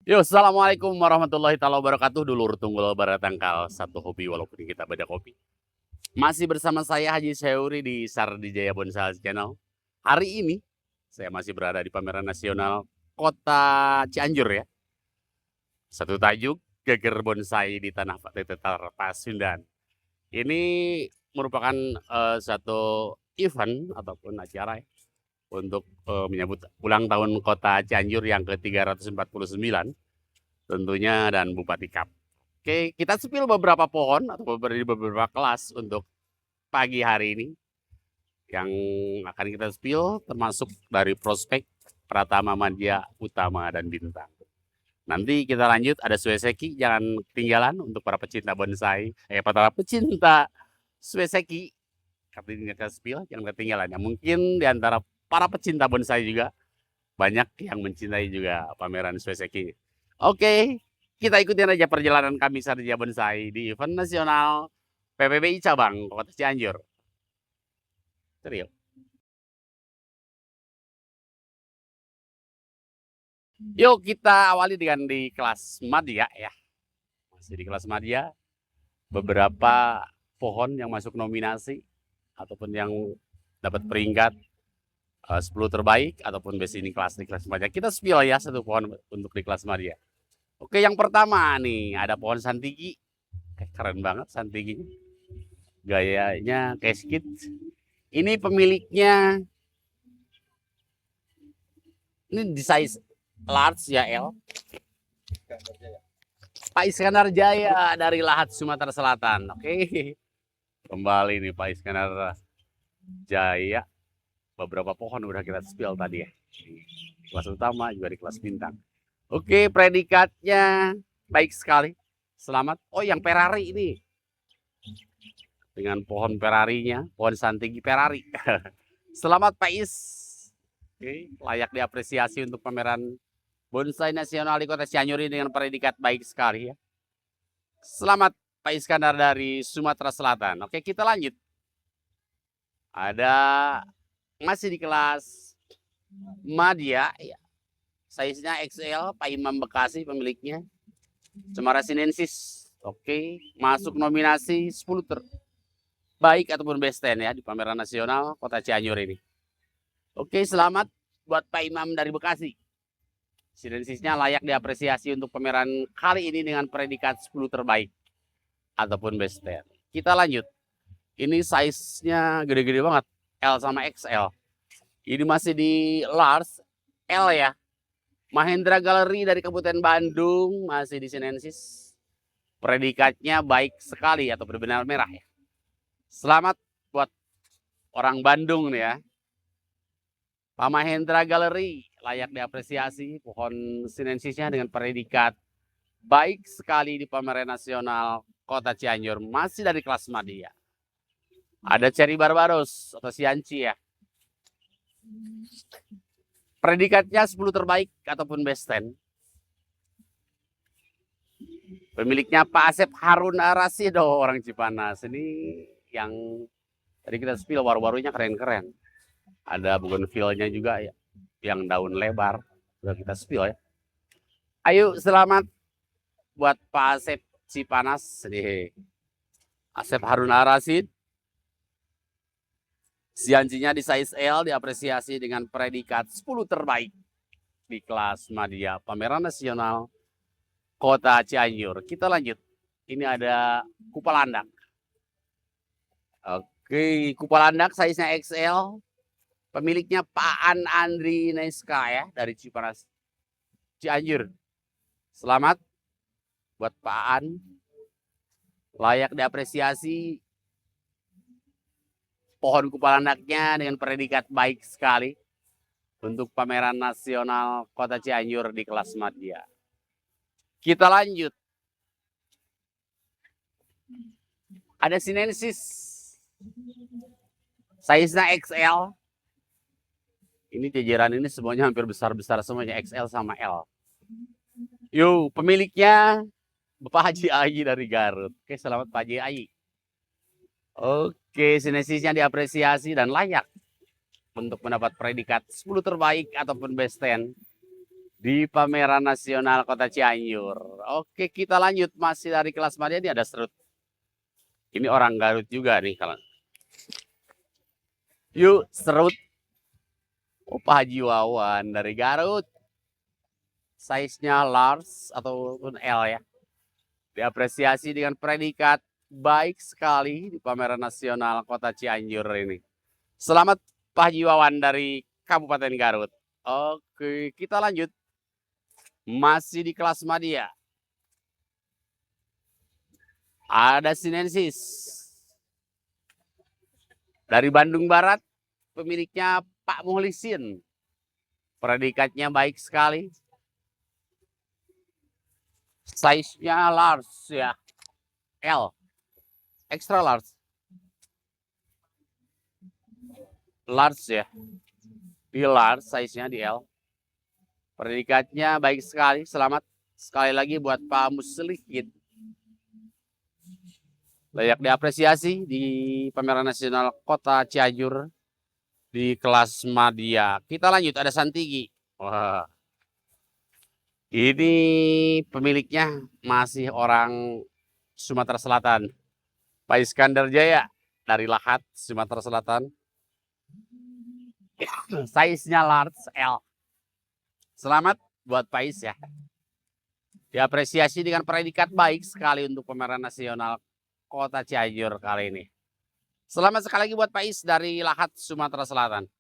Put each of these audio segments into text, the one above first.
Yo, assalamualaikum warahmatullahi taala wabarakatuh. Dulur tunggul baratangkal satu hobi walaupun kita beda kopi. Masih bersama saya Haji Seuri di Sardijaya Bonsai Channel. Hari ini saya masih berada di pameran nasional Kota Cianjur ya. Satu tajuk geger bonsai di tanah Tetetar Pasundan. Ini merupakan satu event ataupun acara ya, untuk menyambut ulang tahun Kota Cianjur yang ke-349 tentunya dan Bupati Kap. Oke, kita sepil beberapa pohon atau beberapa kelas untuk pagi hari ini yang akan kita sepil termasuk dari prospek Pratama Madya Utama dan Bintang. Nanti kita lanjut ada Sueseki, jangan ketinggalan untuk para pecinta bonsai, para pecinta Sueseki. Ketika kita sepil jangan ketinggalan ya. Mungkin di antara para pecinta bonsai juga banyak yang mencintai juga pameran Sueseki. Oke, kita ikutin aja perjalanan kami Sarja Bonsai di event nasional PPBI Cabang Kota Cianjur. Serius. Yuk kita awali dengan di kelas Madya ya. Masih di kelas Madya, beberapa pohon yang masuk nominasi ataupun yang dapat peringkat 10 terbaik ataupun best in class di kelas Madya. Kita spill ya satu pohon untuk di kelas Madya. Oke, yang pertama nih ada pohon santigi. Keren banget santiginya. Gayanya kayak skit. Ini pemiliknya ini di size large ya L. Pak Iskandar Jaya dari Lahat Sumatera Selatan. Oke. Kembali nih Pak Iskandar Jaya. Beberapa pohon udah kita spill tadi ya. Di kelas utama juga di kelas bintang. Oke, predikatnya baik sekali. Selamat. Oh, yang Ferrari ini. Dengan pohon Ferrarinya, pohon santigi Ferrari. Selamat Pak Is. Oke, layak diapresiasi untuk pameran bonsai nasional di Kota Cianjur ini dengan predikat baik sekali ya. Selamat Pak Iskandar dari Sumatera Selatan. Oke, kita lanjut. Ada masih di kelas Madya ya. Size-nya XL, Pak Imam Bekasi pemiliknya. Cemara sinensis. Oke, masuk nominasi 10 terbaik ataupun best 10 ya di pameran nasional Kota Cianjur ini. Oke, selamat buat Pak Imam dari Bekasi. Sinensisnya layak diapresiasi untuk pameran kali ini dengan predikat 10 terbaik ataupun best 10. Kita lanjut. Ini size-nya gede-gede banget, L sama XL. Ini masih di large L ya. Mahendra Gallery dari Kabupaten Bandung masih di sinensis. Predikatnya baik sekali atau berbenar merah ya. Selamat buat orang Bandung nih ya. Pak Mahendra Gallery layak diapresiasi pohon sinensisnya dengan predikat baik sekali di pameran nasional Kota Cianjur masih dari kelas Madya. Ada Cherry Barbaros atau Sianci ya. Predikatnya 10 terbaik ataupun best 10. Pemiliknya Pak Asep Harun Arasido orang Cipanas. Ini yang tadi kita spill baru-barunya keren-keren. Ada bougainvillea juga ya, yang daun lebar. Sudah kita spill ya. Ayo selamat buat Pak Asep Cipanas. Nih. Asep Harun Arasid. Siancinya di size L diapresiasi dengan predikat 10 terbaik di kelas Madya pameran nasional Kota Cianjur. Kita lanjut. Ini ada kupalandak. Oke, kupalandak size-nya XL. Pemiliknya Pak An Andri Neska ya dari Cipanas Cianjur. Selamat buat Pak An. Layak diapresiasi pohon kupalandaknya dengan predikat baik sekali untuk pameran nasional Kota Cianjur di kelas Madya. Kita lanjut. Ada sinensis. Size-nya XL. Ini jajaran ini semuanya hampir besar-besar semuanya XL sama L. Yuk, pemiliknya Bapak Haji Ayi dari Garut. Oke, selamat Pak Haji Ayi. Oke, sinensisnya diapresiasi dan layak untuk mendapat predikat 10 terbaik ataupun best 10 di pameran nasional Kota Cianjur. Oke, kita lanjut masih dari kelas Madia. Ini ada serut. Ini orang Garut juga nih kalau. Yuk serut. Oh, Pak Haji Wawan dari Garut. Size-nya large ataupun L ya. Diapresiasi dengan predikat baik sekali di pameran nasional Kota Cianjur ini. Selamat Pak Haji Wawan dari Kabupaten Garut. Oke, kita lanjut. Masih di kelas Madia. Ada sinensis. Dari Bandung Barat, pemiliknya Pak Muhlisin. Predikatnya baik sekali. Size-nya large ya. L. Extra large. Large ya. Di large, size-nya di L. Predikatnya baik sekali. Selamat sekali lagi buat Pak Muslihin. Layak diapresiasi di pameran nasional Kota Cianjur di kelas Madia. Kita lanjut, ada Santigi. Wah. Ini pemiliknya masih orang Sumatera Selatan. Pak Iskandar Jaya dari Lahat, Sumatera Selatan. Size-nya large L. Selamat buat Pak Is ya. Diapresiasi dengan predikat baik sekali untuk pameran nasional Kota Cianjur kali ini. Selamat sekali lagi buat Pak Is dari Lahat, Sumatera Selatan.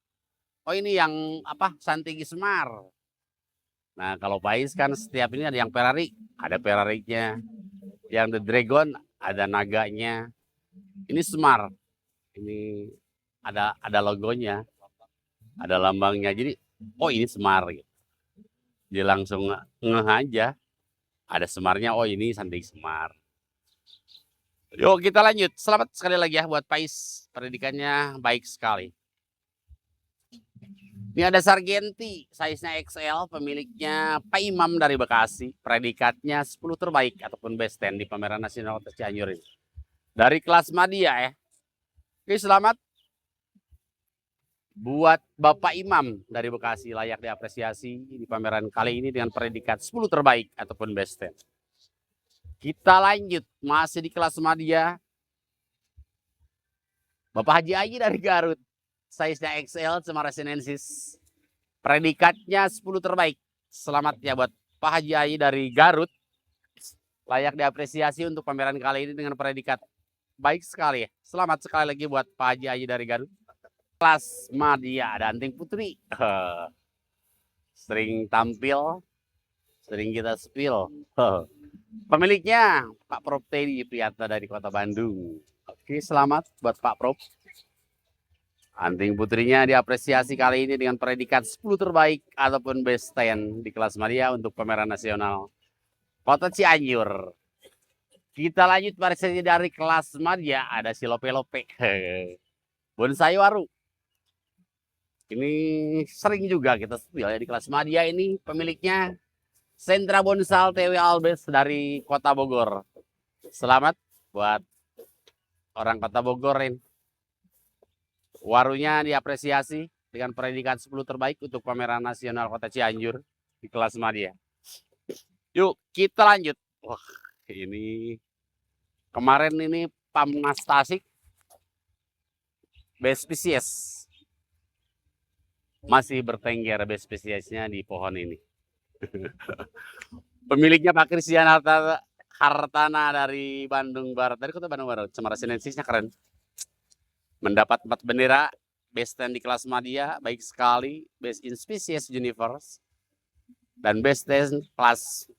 Oh ini yang apa? Santigi Semar. Nah kalau Pak Is kan setiap ini ada yang Ferrari, ada Ferrari-nya. Yang The Dragon ada naganya. Ini Semar. Ini ada logonya. Ada lambangnya. Jadi oh ini Semar gitu. Dia langsung ngeh aja. Ada Semarnya, oh ini Santigi Semar. Yuk kita lanjut. Selamat sekali lagi ya buat Pak Is. Pendidikannya baik sekali. Ini ada Sargenti, size-nya XL, pemiliknya Pak Imam dari Bekasi. Predikatnya 10 terbaik ataupun best 10 di pameran nasional Kota Cianjur ini. Dari kelas Madia ya. Oke, selamat buat Bapak Imam dari Bekasi. Layak diapresiasi di pameran kali ini dengan predikat 10 terbaik ataupun best 10. Kita lanjut, masih di kelas Madia. Bapak Haji Aji dari Garut. Size-nya XL, Cemara sinensis. Predikatnya 10 terbaik. Selamat ya buat Pak Haji Aji dari Garut. Layak diapresiasi untuk pameran kali ini dengan predikat baik sekali ya. Selamat sekali lagi buat Pak Haji Aji dari Garut. Kelas Madia ada Anting Putri. Sering tampil, sering kita spill. Pemiliknya Pak Prof Teddy Priyatna dari Kota Bandung. Oke, selamat buat Pak Prof. Anting putrinya diapresiasi kali ini dengan predikat 10 terbaik ataupun best 10 di kelas Madia untuk pameran nasional Kota Cianjur. Kita lanjut variasi dari kelas Madia, ada si Lope-Lope. Bonsai Waru. Ini sering juga kita spill ya di kelas Madia ini. Pemiliknya Sentra Bonsal TW Albes dari Kota Bogor. Selamat buat orang Kota Bogor ini. Warunya diapresiasi dengan predikat 10 terbaik untuk pameran nasional Kota Cianjur di kelas Madia. Yuk kita lanjut. Wah ini kemarin ini Pamnas Tasik best species. Masih bertengger best speciesnya di pohon ini. Pemiliknya Pak Christian Hartana dari Bandung Barat. Dari Kota Bandung Barat. Cemara sinensisnya keren. Mendapat 4 bendera, best 10 di kelas Madia, baik sekali, best in species universe, dan best 10 kelas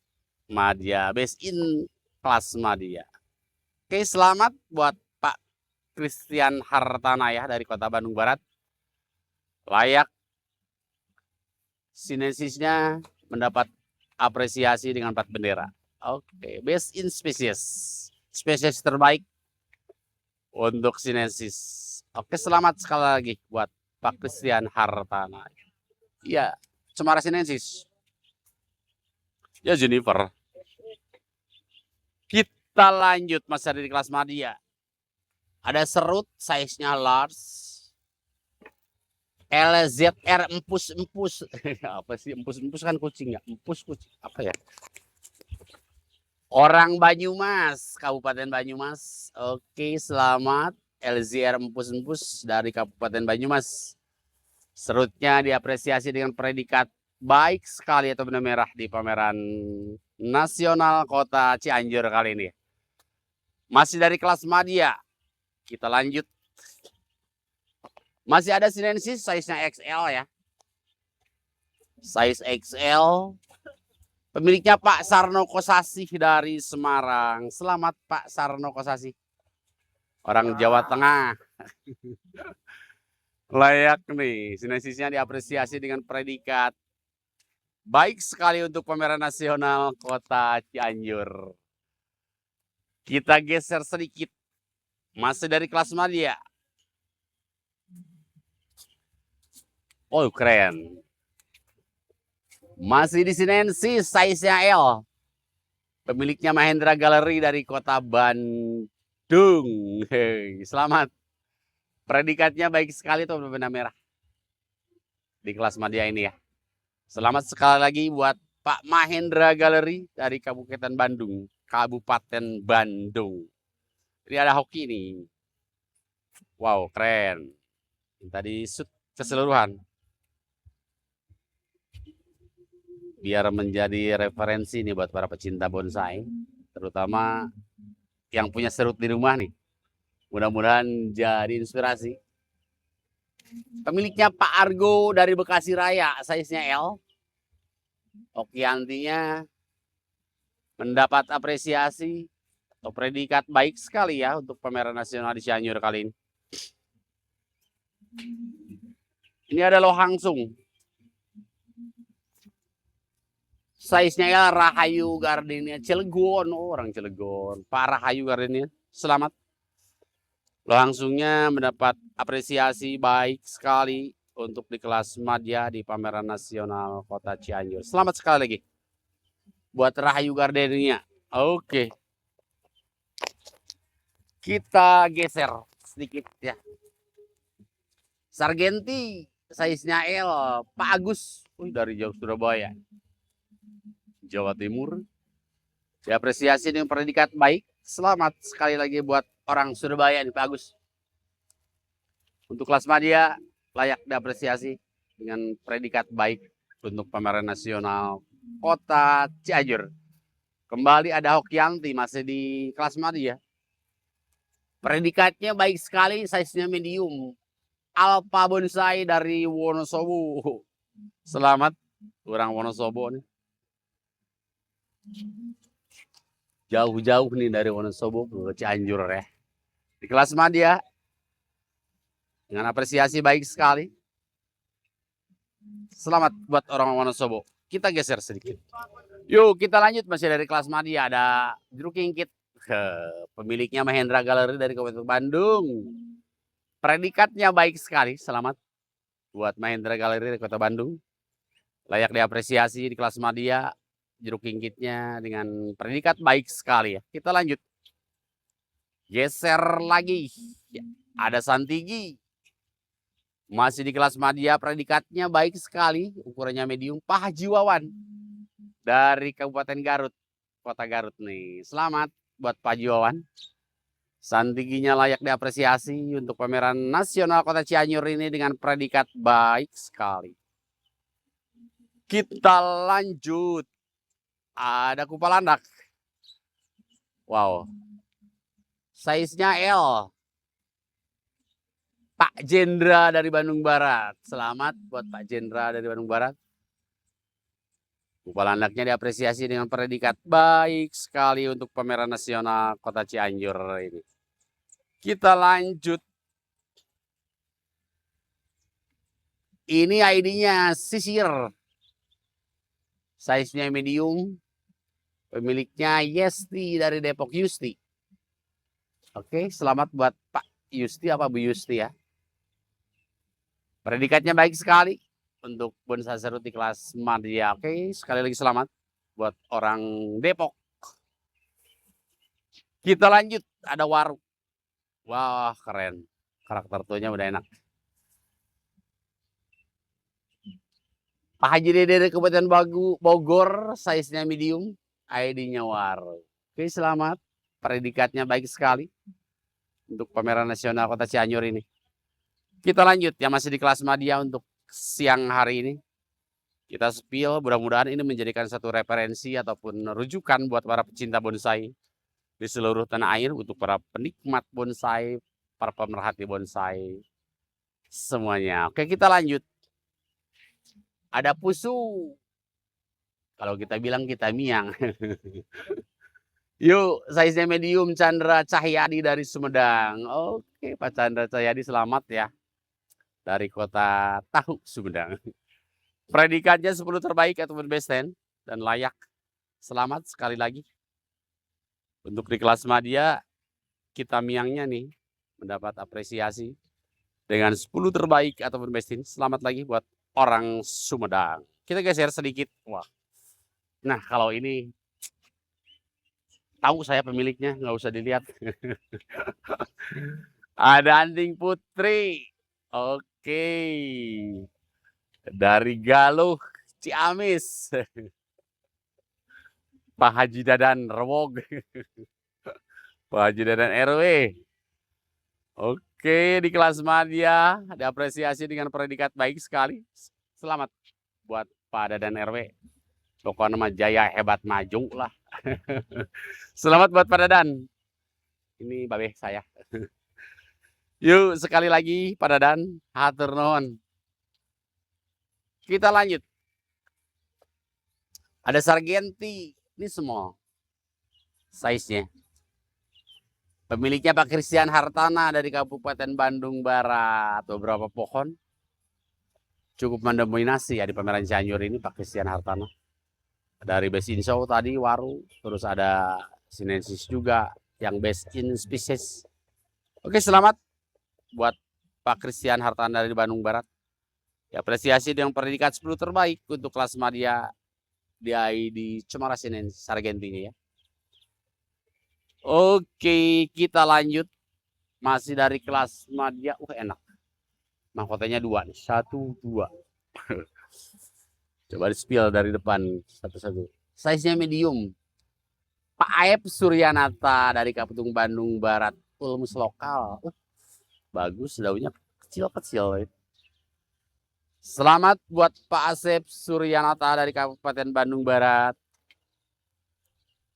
Madia, best in kelas Madia. Oke, selamat buat Pak Christian Hartana ya dari Kota Bandung Barat. Layak sinensisnya mendapat apresiasi dengan 4 bendera. Oke, best in species, spesies terbaik untuk sinensis. Oke, selamat sekali lagi buat Pak Christian Hartana. Iya, Cemara sinensis. Ya, Jennifer. Kita lanjut masih ada di kelas Madia. Ada serut, size-nya large. LZR empus-empus. Apa sih empus-empus kan kucing ya? Empus kucing. Apa ya? Orang Banyumas, Kabupaten Banyumas. Oke, selamat. LZR empus-empus dari Kabupaten Banyumas. Serutnya diapresiasi dengan predikat baik sekali atau benang merah di pameran nasional Kota Cianjur kali ini. Masih dari kelas Madya. Kita lanjut. Masih ada sinensis size-nya XL ya. Size XL. Pemiliknya Pak Sarno Kosasih dari Semarang. Selamat Pak Sarno Kosasih. Orang Jawa Tengah. Layak nih. Sinensisnya diapresiasi dengan predikat baik sekali untuk pameran nasional Kota Cianjur. Kita geser sedikit. Masih dari kelas Madya. Oh, keren. Masih di sinensis, size-nya L. Pemiliknya Mahendra Gallery dari Kota Bandung. Hei, selamat. Predikatnya baik sekali tuh benang merah. Di kelas Madya ini ya. Selamat sekali lagi buat Pak Mahendra Gallery dari Kabupaten Bandung. Kabupaten Bandung. Ini ada hoki nih. Wow, keren. Tadi shoot keseluruhan. Biar menjadi referensi nih buat para pecinta bonsai. Terutama yang punya serut di rumah nih. Mudah-mudahan jadi inspirasi. Pemiliknya Pak Argo dari Bekasi Raya, size-nya L. Okiantinya mendapat apresiasi atau predikat baik sekali ya untuk pameran nasional di Cianjur kali ini. Ini ada Lohangsung. Size-nya ya Rahayu Gardenia Cilegon. Oh, orang Cilegon. Pak Rahayu Gardenia. Selamat. Lohangsungnya mendapat apresiasi baik sekali untuk di kelas Madya di pameran nasional Kota Cianjur. Selamat sekali lagi buat Rahayu Gardenia. Oke. Kita geser sedikit ya. Sargenti, size-nya L. Pak Agus, dari jauh Surabaya, Jawa Timur. Diapresiasi dengan predikat baik. Selamat sekali lagi buat orang Surabaya nih Pak Agus. Untuk kelas Madya layak diapresiasi dengan predikat baik untuk pameran nasional Kota Cianjur. Kembali ada Hokianti masih di kelas Madya. Predikatnya baik sekali, size-nya medium. Alpha Bonsai dari Wonosobo. Selamat orang Wonosobo nih. Jauh-jauh nih dari Wonosobo ke Cianjur ya. Di kelas Madya dengan apresiasi baik sekali. Selamat buat orang Wonosobo. Kita geser sedikit. Yuk kita lanjut, masih dari kelas Madya ada jeruk kingkit. Pemiliknya Mahendra Gallery dari Kabupaten Bandung. Predikatnya baik sekali. Selamat buat Mahendra Gallery dari Kota Bandung. Layak diapresiasi di kelas Madya. Jeruk kingkitnya dengan predikat baik sekali ya. Kita lanjut. Geser lagi. Ada Santigi. Masih di kelas Madya, predikatnya baik sekali. Ukurannya medium. Pak Haji Wawan dari Kabupaten Garut. Kota Garut nih. Selamat buat Pak Haji Wawan. Santiginya layak diapresiasi untuk pameran nasional Kota Cianjur ini dengan predikat baik sekali. Kita lanjut. Ada Kupalandak. Wow. Size-nya L. Pak Jendra dari Bandung Barat. Selamat buat Pak Jendra dari Bandung Barat. Kupalandaknya diapresiasi dengan predikat baik sekali untuk pameran nasional Kota Cianjur ini. Kita lanjut. Ini ID-nya Sisir. Size-nya medium. Pemiliknya Yesti dari Depok Yusti. Oke, selamat buat Pak Yusti apa Bu Yusti ya. Predikatnya baik sekali untuk bonsai serut di kelas Madya. Oke, sekali lagi selamat buat orang Depok. Kita lanjut, ada Waruk. Wah, keren. Karakter tuanya udah enak. Pak Haji Dede dari Kabupaten Bogor, size-nya medium, ID-nya war. Oke, selamat. Predikatnya baik sekali untuk pameran nasional Kota Cianjur ini. Kita lanjut yang masih di kelas media untuk siang hari ini. Kita spill, mudah-mudahan ini menjadikan satu referensi ataupun rujukan buat para pecinta bonsai di seluruh tanah air, untuk para penikmat bonsai, para pemerhati bonsai, semuanya. Oke, kita lanjut. Ada pusu. Kalau kita bilang kita miang. Yuk, size-nya medium, Chandra Cahyadi dari Sumedang. Oke, Pak Chandra Cahyadi, selamat ya. Dari kota Tahu, Sumedang. Predikatnya 10 terbaik ataupun best 10 dan layak. Selamat sekali lagi. Untuk di kelas media, kita miangnya nih mendapat apresiasi dengan 10 terbaik ataupun best 10. Selamat lagi buat orang Sumedang. Kita geser sedikit. Wah. Nah, kalau ini tahu saya pemiliknya, nggak usah dilihat. Ada anting putri. Oke. Dari Galuh, Ciamis. Pak Haji Dadan Rewog. Pak Haji Dadan RW. Oke, di kelas media diapresiasi dengan predikat baik sekali. Selamat buat Pak Dadan RW. Pokoknya mah jaya hebat maju lah. Selamat buat Pak Dadan. Ini babe saya. Yuk sekali lagi Pak Dadan, hatur nuhun. Kita lanjut. Ada Sargenti, ini semua size-nya. Pemiliknya Pak Christian Hartana dari Kabupaten Bandung Barat. Beberapa pohon cukup mendominasi ya di pameran Cianjur ini, Pak Christian Hartana. Dari Best in Show tadi, Waru. Terus ada Sinensis juga yang Best in Species. Oke, selamat buat Pak Christian Hartana dari Bandung Barat. Apresiasi dengan predikat 10 terbaik untuk kelas media di Cemara Sinensis Sargentinya ya. Oke, kita lanjut. Masih dari kelas media. Enak. Mahkotanya 2 nih. 1, 2. Coba di-spill dari depan satu-satu. Size-nya medium. Pak Aep Suryanata dari Kaputung Bandung Barat. Ulmus lokal. Bagus, daunnya kecil-kecil. Selamat buat Pak Asep Suryanata dari Kabupaten Bandung Barat.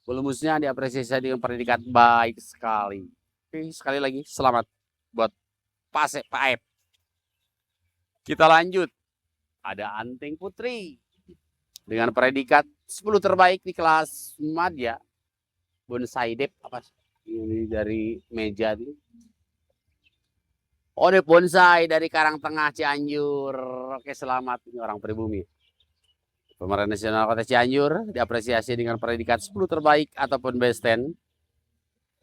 Ulmusnya diapresiasi dengan predikat baik sekali. Oke, sekali lagi selamat buat Pak Asep, Pak Aep. Kita lanjut. Ada anting putri dengan predikat 10 terbaik di kelas media. Bonsai Dep apa ini dari meja ini. Dep bonsai dari Karangtengah Cianjur. Oke, selamat, ini orang pribumi. Pameran Nasional Kota Cianjur diapresiasi dengan predikat 10 terbaik ataupun best 10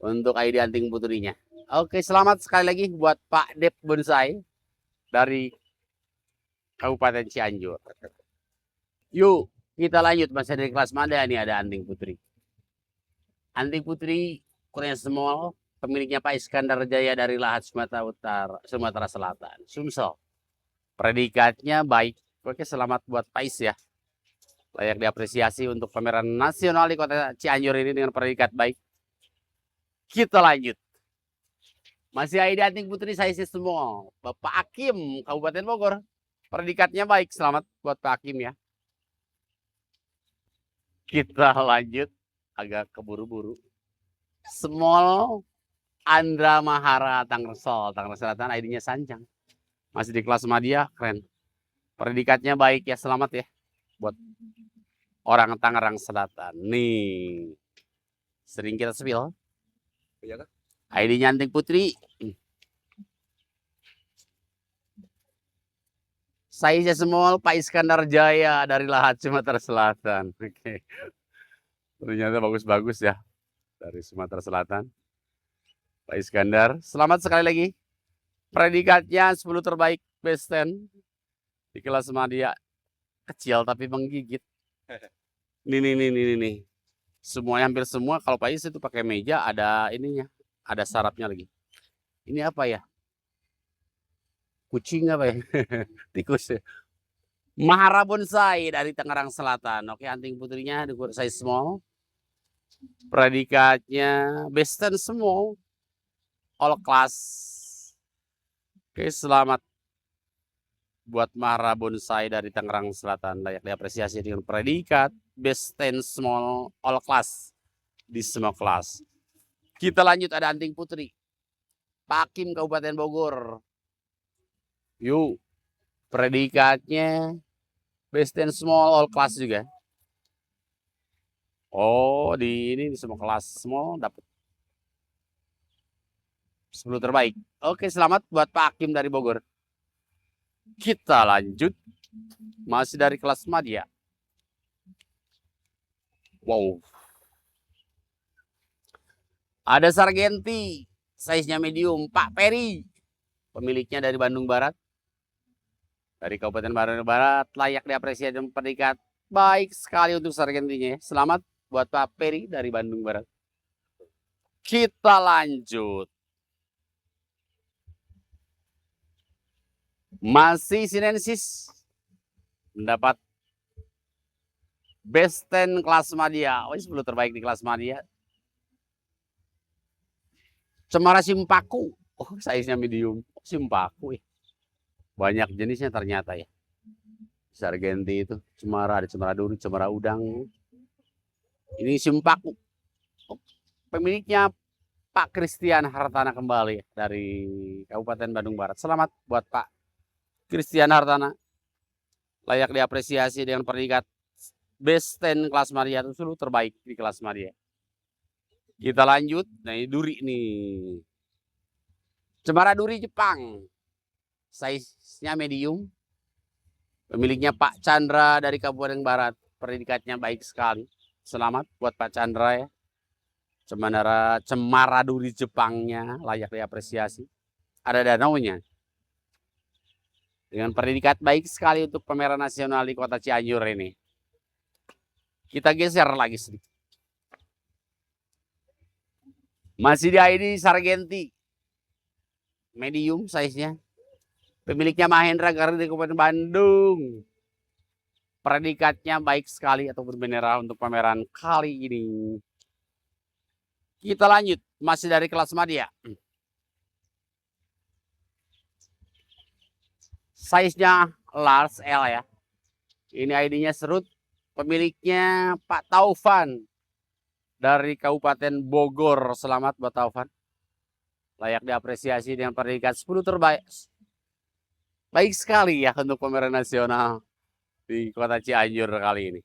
untuk ID anting putrinya. Oke, selamat sekali lagi buat Pak Dep Bonsai dari Kabupaten Cianjur. Yuk, kita lanjut. Masih dari kelas mana nih, ada anting putri. Anting putri Korea Small, pemiliknya Pak Iskandar Jaya dari Lahat Sumatera Selatan, Sumsel. Predikatnya baik. Oke, selamat buat Pak Is ya. Layak diapresiasi untuk pameran nasional di Kota Cianjur ini dengan predikat baik. Kita lanjut. Masih ID anting putri size semua. Bapak Hakim, Kabupaten Bogor. Predikatnya baik, selamat buat Pak Hakim ya. Kita lanjut, agak keburu-buru. Small Andra Mahara Tangerang Selatan, ID-nya Sanjang. Masih di kelas media, keren. Predikatnya baik ya, selamat ya buat orang Tangerang Selatan. Nih, sering kita spill. ID-nya anting putri. Size small Pak Iskandar Jaya dari Lahat Sumatera Selatan. Oke. Ternyata bagus-bagus ya dari Sumatera Selatan. Pak Iskandar, selamat sekali lagi. Predikatnya 10 terbaik best 10 di kelas media. Kecil tapi menggigit. Nih. Semuanya hampir semua kalau Pak Is itu pakai meja ada ininya, ada sarapnya lagi. Ini apa ya? Kucing apa ya? Tikus ya. Mahara Bonsai dari Tangerang Selatan. Oke, anting putrinya di size small. Predikatnya Western Small. All class. Oke, selamat buat Mahara Bonsai dari Tangerang Selatan. Layak diapresiasi dengan predikat Best 10 Small All Class di semua kelas. Kita lanjut, ada anting putri. Pak Hakim Kabupaten Bogor. Yuk, predikatnya Best 10 Small All Class juga. Oh, di semua kelas small dapat 10 terbaik. Oke, selamat buat Pak Hakim dari Bogor. Kita lanjut. Masih dari kelas Madya. Wow. Ada Sargenti. Size-nya medium. Pak Peri. Pemiliknya dari Bandung Barat. Dari Kabupaten Bandung Barat. Layak diapresiasi dan predikat baik sekali untuk Sargentinya. Selamat buat Pak Peri dari Bandung Barat. Kita lanjut. Masih Sinensis mendapat Best 10 kelas Madya. Oh, 10 terbaik di kelas Madya. Cemara Simpaku. Oh, size-nya medium. Simpaku ya. Banyak jenisnya ternyata ya. Sargenti itu cemara, ada cemara duri, cemara udang. Ini Simpaku. Oh, pemiliknya Pak Christian Hartana kembali dari Kabupaten Bandung Barat. Selamat buat Pak Christian Hartana. Layak diapresiasi dengan predikat Best 10 kelas Madya, itu seluruh terbaik di kelas Madya. Kita lanjut. Nah, ini duri nih. Cemara duri Jepang. Size-nya medium. Pemiliknya Pak Chandra dari Kabupaten Barat. Predikatnya baik sekali. Selamat buat Pak Chandra ya. Cemara duri Jepangnya layak diapresiasi. Ada danaunya. Dengan predikat baik sekali untuk pameran nasional di Kota Cianjur ini. Kita geser lagi sedikit. Masih di ID Sargenti. Medium size-nya. Pemiliknya Mahendra Garuda di Kabupaten Bandung. Predikatnya baik sekali atau berbendera untuk pameran kali ini. Kita lanjut. Masih dari kelas Madya. Size-nya large L ya. Ini ID-nya serut. Pemiliknya Pak Taufan dari Kabupaten Bogor. Selamat buat Taufan. Layak diapresiasi dengan predikat 10 terbaik. Baik sekali ya untuk pameran nasional di Kota Cianjur kali ini.